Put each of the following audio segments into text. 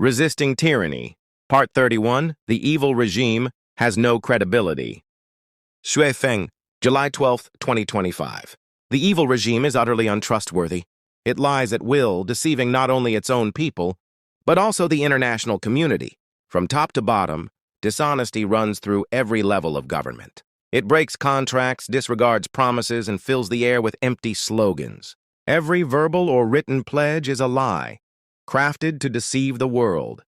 Resisting Tyranny. Part 31, The Evil Regime Has No Credibility. Xuefeng, July 12, 2025. The evil regime is utterly untrustworthy. It lies at will, deceiving not only its own people, but also the international community. From top to bottom, dishonesty runs through every level of government. It breaks contracts, disregards promises, and fills the air with empty slogans. Every verbal or written pledge is a lie, crafted to deceive the world.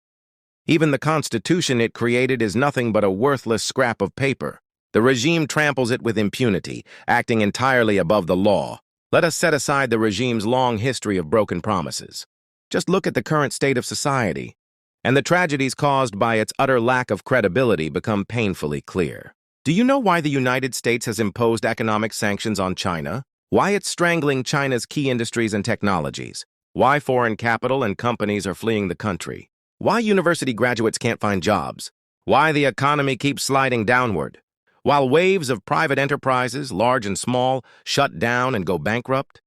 Even the Constitution it created is nothing but a worthless scrap of paper. The regime tramples it with impunity, acting entirely above the law. Let us set aside the regime's long history of broken promises. Just look at the current state of society, and the tragedies caused by its utter lack of credibility become painfully clear. Do you know why the United States has imposed economic sanctions on China? Why it's strangling China's key industries and technologies? Why foreign capital and companies are fleeing the country? Why university graduates can't find jobs? Why the economy keeps sliding downward? While waves of private enterprises, large and small, shut down and go bankrupt?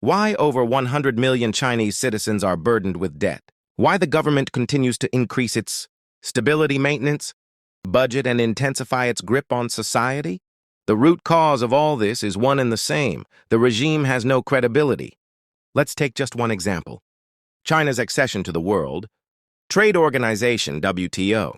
Why over 100 million Chinese citizens are burdened with debt? Why the government continues to increase its stability maintenance, budget, and intensify its grip on society? The root cause of all this is one and the same. The regime has no credibility. Let's take just one example. China's accession to the World Trade Organization, WTO.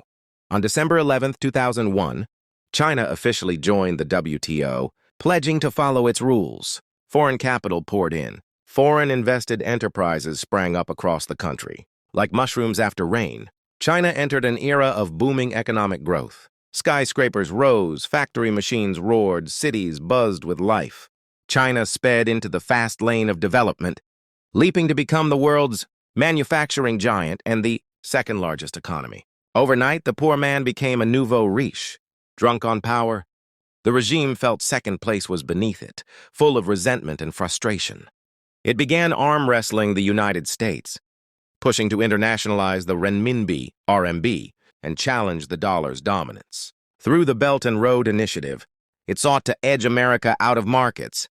On December 11, 2001, China officially joined the WTO, pledging to follow its rules. Foreign capital poured in. Foreign invested enterprises sprang up across the country. Like mushrooms after rain, China entered an era of booming economic growth. Skyscrapers rose, factory machines roared, cities buzzed with life. China sped into the fast lane of development, leaping to become the world's manufacturing giant and the second largest economy. Overnight, the poor man became a nouveau riche. Drunk on power, the regime felt second place was beneath it, full of resentment and frustration. It began arm wrestling the United States, pushing to internationalize the renminbi, RMB, and challenge the dollar's dominance. Through the Belt and Road Initiative, it sought to edge America out of markets,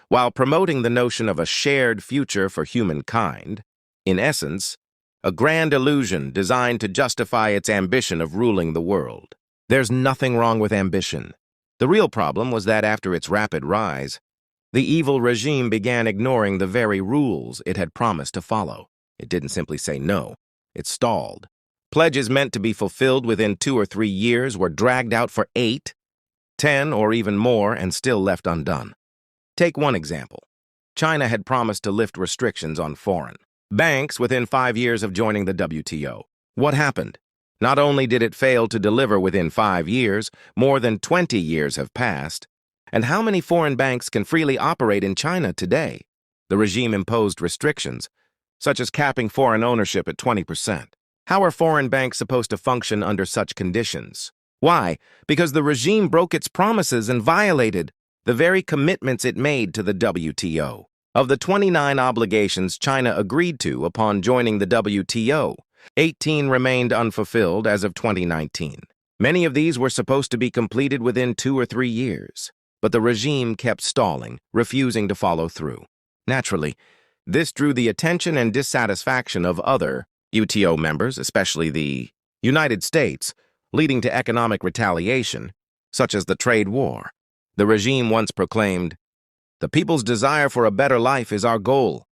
while promoting the notion of a shared future for humankind, in essence, a grand illusion designed to justify its ambition of ruling the world. There's nothing wrong with ambition. The real problem was that after its rapid rise, the evil regime began ignoring the very rules it had promised to follow. It didn't simply say no, it stalled. Pledges meant to be fulfilled within 2 or 3 years were dragged out for 8, 10, or even more and still left undone. Take one example. China had promised to lift restrictions on foreign banks within 5 years of joining the WTO. What happened? Not only did it fail to deliver within 5 years, more than 20 years have passed. And how many foreign banks can freely operate in China today? The regime imposed restrictions, such as capping foreign ownership at 20%. How are foreign banks supposed to function under such conditions? Why? Because the regime broke its promises and violated the very commitments it made to the WTO. Of the 29 obligations China agreed to upon joining the WTO, 18 remained unfulfilled as of 2019. Many of these were supposed to be completed within 2 or 3 years, but the regime kept stalling, refusing to follow through. Naturally, this drew the attention and dissatisfaction of other WTO members, especially the United States, leading to economic retaliation, such as the trade war. The regime once proclaimed, "The people's desire for a better life is our goal,"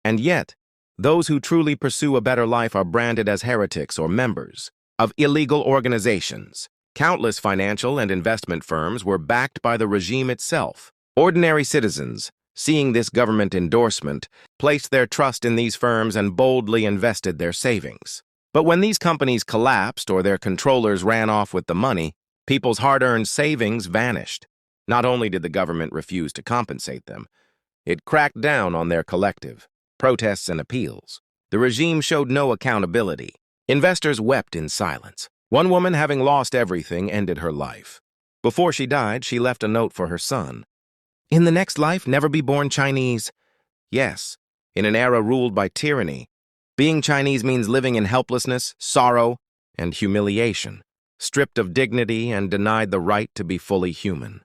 and yet, those who truly pursue a better life are branded as heretics or members of illegal organizations. Countless financial and investment firms were backed by the regime itself. Ordinary citizens, seeing this government endorsement, placed their trust in these firms and boldly invested their savings. But when these companies collapsed or their controllers ran off with the money, people's hard-earned savings vanished. Not only did the government refuse to compensate them, it cracked down on their collective protests and appeals. The regime showed no accountability. Investors wept in silence. One woman, having lost everything, ended her life. Before she died, she left a note for her son. "In the next life, never be born Chinese." Yes, in an era ruled by tyranny, being Chinese means living in helplessness, sorrow, and humiliation, stripped of dignity and denied the right to be fully human.